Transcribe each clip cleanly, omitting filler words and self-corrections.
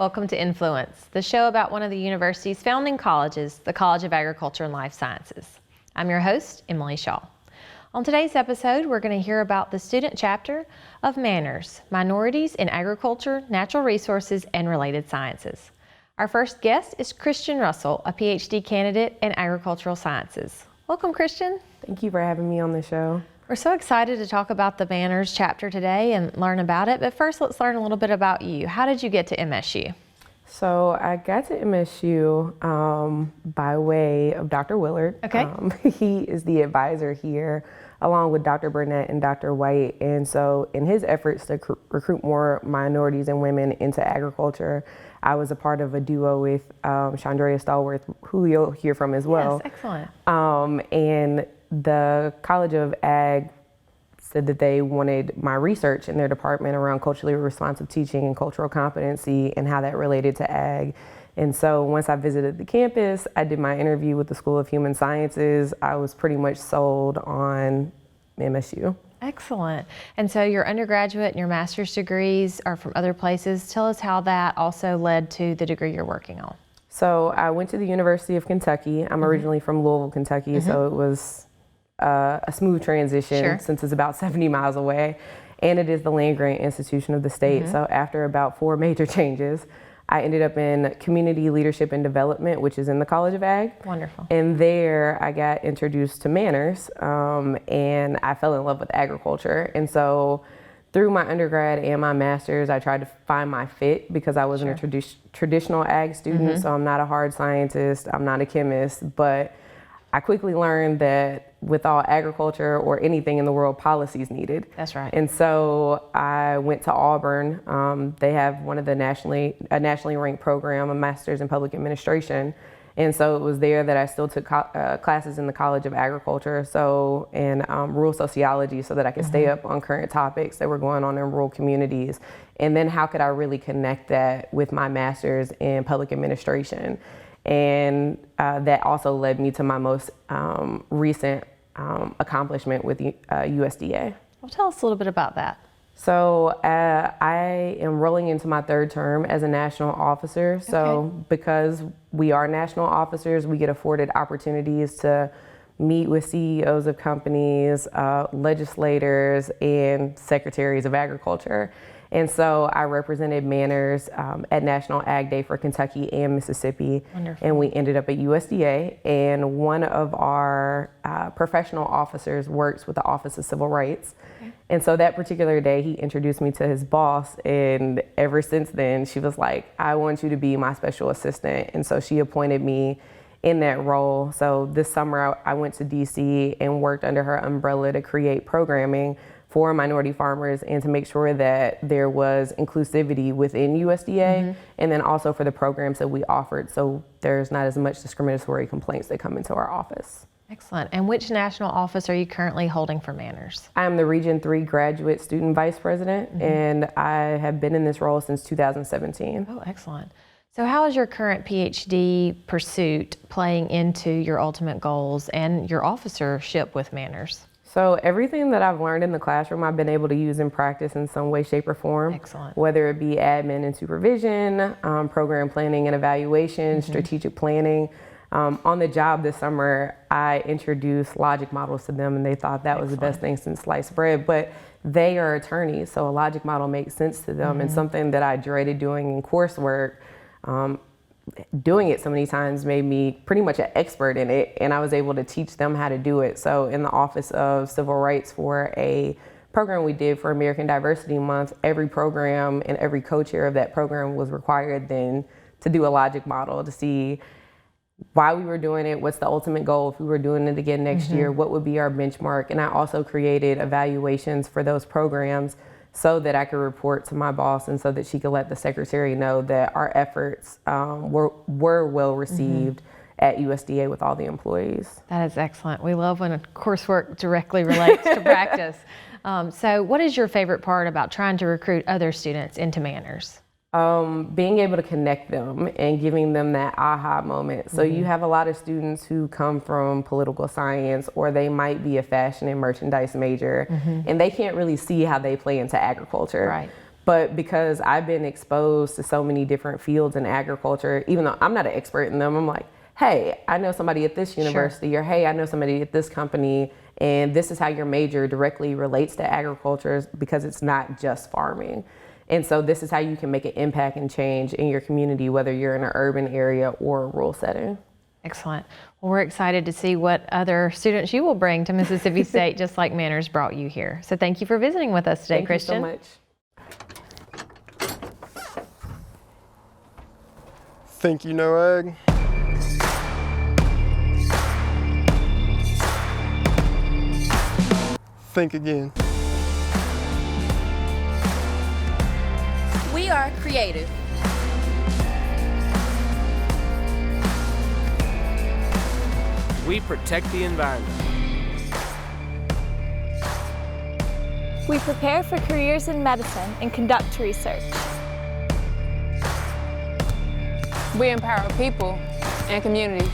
Welcome to Influence, the show about one of the university's founding colleges, the College of Agriculture and Life Sciences. I'm your host, Emily Shaw. On today's episode, we're going to hear about the student chapter of Manners, Minorities in Agriculture, Natural Resources, and Related Sciences. Our first guest is Christian Russell, a PhD candidate in Agricultural Sciences. Welcome, Christian. Thank you for having me on the show. We're so excited to talk about the Manners chapter today and learn about it, but first let's learn a little bit about you. How did you get to MSU? So I got to MSU by way of Dr. Willard. Okay. He is the advisor here along with Dr. Burnett and Dr. White. And so in his efforts to recruit more minorities and women into agriculture, I was a part of a duo with Chandrea Stallworth, who you'll hear from as well. Yes, excellent. And the College of Ag said that they wanted my research in their department around culturally responsive teaching and cultural competency and how that related to ag. And so once I visited the campus, I did my interview with the School of Human Sciences. I was pretty much sold on MSU. Excellent. And so your undergraduate and your master's degrees are from other places. Tell us how that also led to the degree you're working on. So I went to the University of Kentucky. I'm originally from Louisville, Kentucky, so it was a smooth transition since it's about 70 miles away. And it is the land-grant institution of the state. So after about 4 major changes, I ended up in Community Leadership and Development, which is in the College of Ag. Wonderful. And there I got introduced to Manners, and I fell in love with agriculture. And so through my undergrad and my master's, I tried to find my fit because I wasn't a traditional ag student, so I'm not a hard scientist, I'm not a chemist, but I quickly learned that with all agriculture or anything in the world, policy is needed. That's right. And so I went to Auburn. They have one of the nationally ranked program, a master's in public administration. And so it was there that I still took classes in the College of Agriculture, and rural sociology, so that I could stay up on current topics that were going on in rural communities. And then how could I really connect that with my master's in public administration? And that also led me to my most recent accomplishment with USDA. Well, tell us a little bit about that. So I am rolling into my 3rd term as a national officer. So because we are national officers, we get afforded opportunities to meet with CEOs of companies, legislators, and secretaries of agriculture. And so I represented Manners at National Ag Day for Kentucky and Mississippi. Wonderful. And we ended up at USDA. And one of our professional officers works with the Office of Civil Rights. And so that particular day, he introduced me to his boss. And ever since then, she was like, I want you to be my special assistant. And so she appointed me in that role. So this summer, I went to DC and worked under her umbrella to create programming for minority farmers and to make sure that there was inclusivity within USDA and then also for the programs that we offered, so there's not as much discriminatory complaints that come into our office. Excellent. And which national office are you currently holding for Manners? I'm the Region 3 Graduate Student Vice President, and I have been in this role since 2017. Oh, excellent. So how is your current PhD pursuit playing into your ultimate goals and your officership with Manners? So everything that I've learned in the classroom, I've been able to use in practice in some way, shape, or form. Excellent. Whether it be admin and supervision, program planning and evaluation, strategic planning. On the job this summer, I introduced logic models to them, and they thought that was the best thing since sliced bread. But they are attorneys, so a logic model makes sense to them, and something that I dreaded doing in coursework. Doing it so many times made me pretty much an expert in it, and I was able to teach them how to do it. So in the Office of Civil Rights, for a program we did for American Diversity Month, every program and every co-chair of that program was required then to do a logic model to see why we were doing it, what's the ultimate goal if we were doing it again next year, what would be our benchmark. And I also created evaluations for those programs so that I could report to my boss and so that she could let the secretary know that our efforts were well received at USDA with all the employees. That is excellent. We love when coursework directly relates to practice. So what is your favorite part about trying to recruit other students into Manners? Being able to connect them and giving them that aha moment. So you have a lot of students who come from political science, or they might be a fashion and merchandise major, and they can't really see how they play into agriculture. Right. But because I've been exposed to so many different fields in agriculture, even though I'm not an expert in them, I'm like, hey, I know somebody at this university, or hey, I know somebody at this company, and this is how your major directly relates to agriculture, because it's not just farming. And so this is how you can make an impact and change in your community, whether you're in an urban area or a rural setting. Excellent. Well, we're excited to see what other students you will bring to Mississippi State, just like Manners brought you here. So thank you for visiting with us today, Christian. Thank you so much. Think you know ag? Think again. We are creative. We protect the environment. We prepare for careers in medicine and conduct research. We empower people and communities.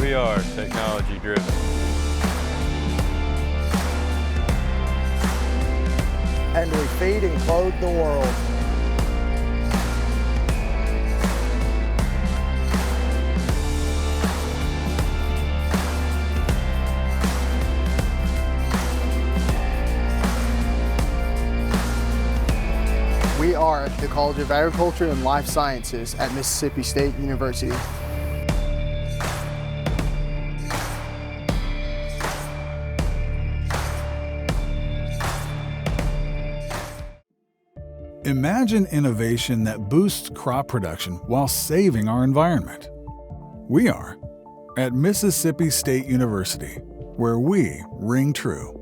We are technology driven. And we feed and clothe the world. We are the College of Agriculture and Life Sciences at Mississippi State University. Imagine innovation that boosts crop production while saving our environment. We are at Mississippi State University, where we ring true.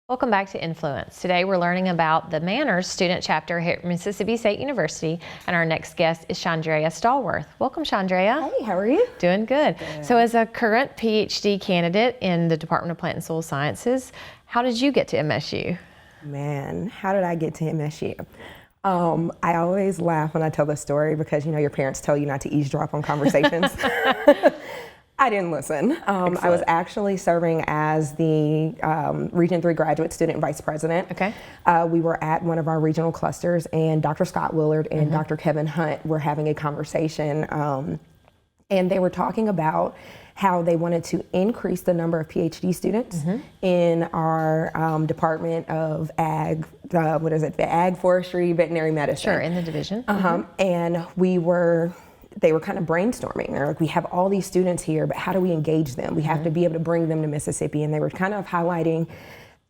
Welcome back to Influence. Today we're learning about the Manners student chapter here at Mississippi State University, and our next guest is Chandrea Stallworth. Welcome, Chandrea. Hey, how are you? Doing good. So as a current PhD candidate in the Department of Plant and Soil Sciences, how did you get to MSU? Man, how did I get to MSU? I always laugh when I tell this story because, you know, your parents tell you not to eavesdrop on conversations. I didn't listen. I was actually serving as the Region 3 graduate student vice president. Okay. We were at one of our regional clusters, and Dr. Scott Willard and Dr. Kevin Hunt were having a conversation, and they were talking about how they wanted to increase the number of PhD students in our Department of Ag, Ag, Forestry, Veterinary Medicine. Sure, in the division. And they were kind of brainstorming. They're like, we have all these students here, but how do we engage them? We have to be able to bring them to Mississippi. And they were kind of highlighting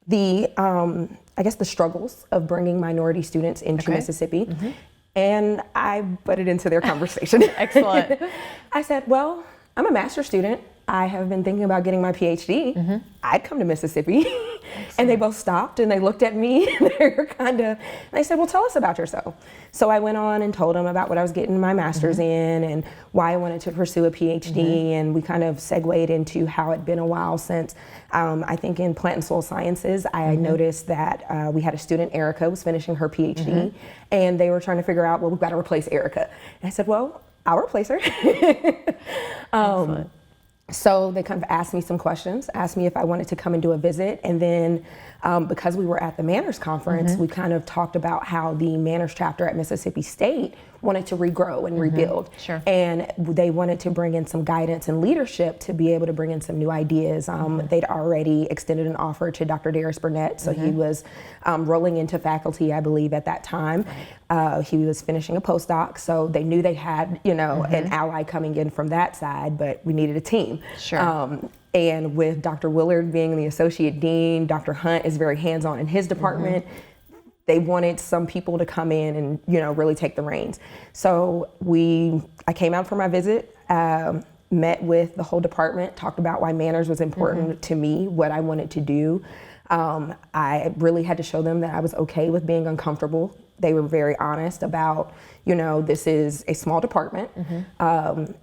the, I guess, the struggles of bringing minority students into Mississippi. And I butted into their conversation. Excellent. I said, well, I'm a master's student. I have been thinking about getting my PhD. I'd come to Mississippi. And they both stopped and they looked at me and they were they said, well, tell us about yourself. So I went on and told them about what I was getting my master's in and why I wanted to pursue a PhD. And we kind of segued into how it'd been a while since, I think in plant and soil sciences, I noticed that we had a student, Erica, was finishing her PhD. And they were trying to figure out, well, we've got to replace Erica. And I said, well, I'll replace her. So they kind of asked me some questions, asked me if I wanted to come and do a visit. And then because we were at the Manners conference, we kind of talked about how the Manners chapter at Mississippi State wanted to regrow and rebuild. Sure. And they wanted to bring in some guidance and leadership to be able to bring in some new ideas. They'd already extended an offer to Dr. Darius Burnett, so he was rolling into faculty, I believe, at that time. He was finishing a postdoc, so they knew they had, you know, an ally coming in from that side, but we needed a team. Sure. And with Dr. Willard being the associate dean, Dr. Hunt is very hands-on in his department. They wanted some people to come in and, you know, really take the reins. So I came out for my visit, met with the whole department, talked about why Manners was important to me, what I wanted to do. I really had to show them that I was okay with being uncomfortable. They were very honest about, you know, this is a small department.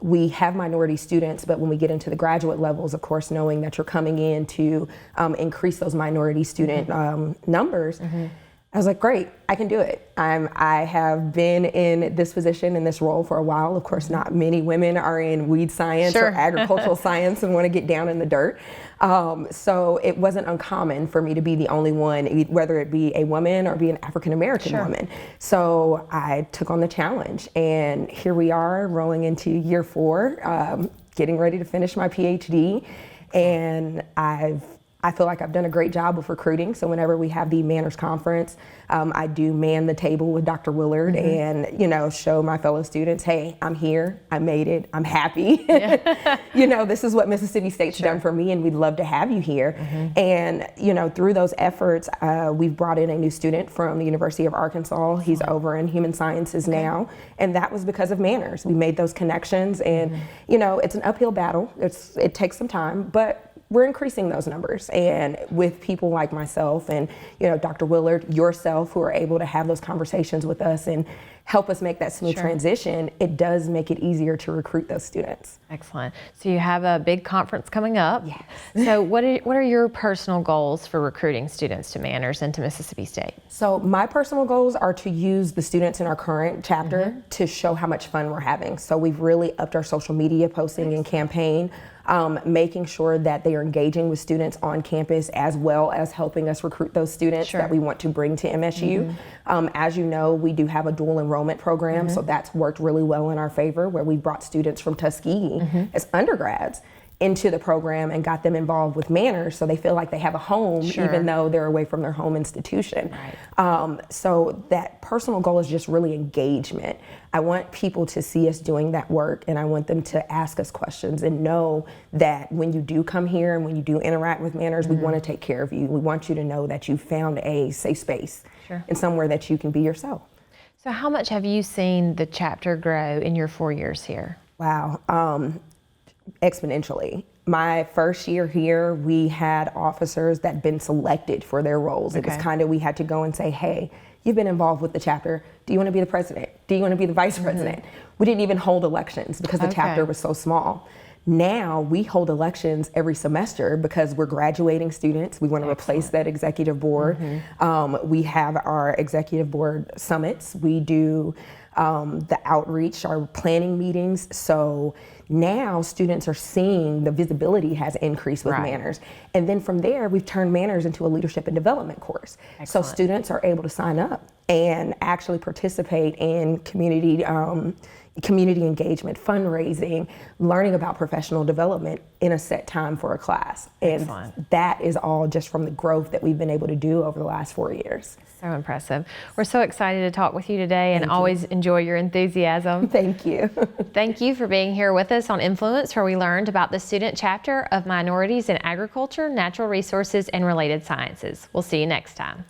We have minority students, but when we get into the graduate levels, of course, knowing that you're coming in to increase those minority student numbers, I was like, great, I can do it. I have been in this position, in this role for a while. Of course, not many women are in weed science Sure. or agricultural science and want to get down in the dirt. So it wasn't uncommon for me to be the only one, whether it be a woman or be an African-American woman. So I took on the challenge, and here we are rolling into year 4, getting ready to finish my PhD. And I feel like I've done a great job of recruiting. So whenever we have the Manners Conference, I do man the table with Dr. Willard and, show my fellow students, hey, I'm here, I made it, I'm happy. This is what Mississippi State's done for me, and we'd love to have you here. And, through those efforts, we've brought in a new student from the University of Arkansas. He's over in human sciences now, and that was because of Manners. We made those connections, and, it's an uphill battle. It takes some time, but we're increasing those numbers, and with people like myself and Dr. Willard, yourself, who are able to have those conversations with us and help us make that smooth transition, it does make it easier to recruit those students. Excellent. So you have a big conference coming up. Yes. So what are your personal goals for recruiting students to Manners and to Mississippi State? So my personal goals are to use the students in our current chapter to show how much fun we're having. So we've really upped our social media posting and campaign, making sure that they are engaging with students on campus, as well as helping us recruit those students that we want to bring to MSU. As you know, we do have a dual enrollment program, so that's worked really well in our favor, where we brought students from Tuskegee as undergrads into the program and got them involved with Manners, so they feel like they have a home even though they're away from their home institution. So that personal goal is just really engagement. I want people to see us doing that work, and I want them to ask us questions and know that when you do come here and when you do interact with Manners, we want to take care of you. We want you to know that you found a safe space and somewhere that you can be yourself. So how much have you seen the chapter grow in your 4 years here? Wow. Exponentially. My first year here, we had officers that had been selected for their roles. It was kind of, we had to go and say, hey, you've been involved with the chapter. Do you want to be the president? Do you want to be the vice president? We didn't even hold elections because the chapter was so small. Now we hold elections every semester because we're graduating students. We want to replace that executive board. We have our executive board summits. We do the outreach, our planning meetings. So now students are seeing the visibility has increased with Manners. And then from there, we've turned Manners into a leadership and development course. So students are able to sign up and actually participate in community engagement, fundraising, learning about professional development in a set time for a class. And that is all just from the growth that we've been able to do over the last 4 years. So impressive. We're so excited to talk with you today and always enjoy your enthusiasm. Thank you. Thank you for being here with us on Influence, where we learned about the student chapter of Minorities in Agriculture, Natural Resources, and Related Sciences. We'll see you next time.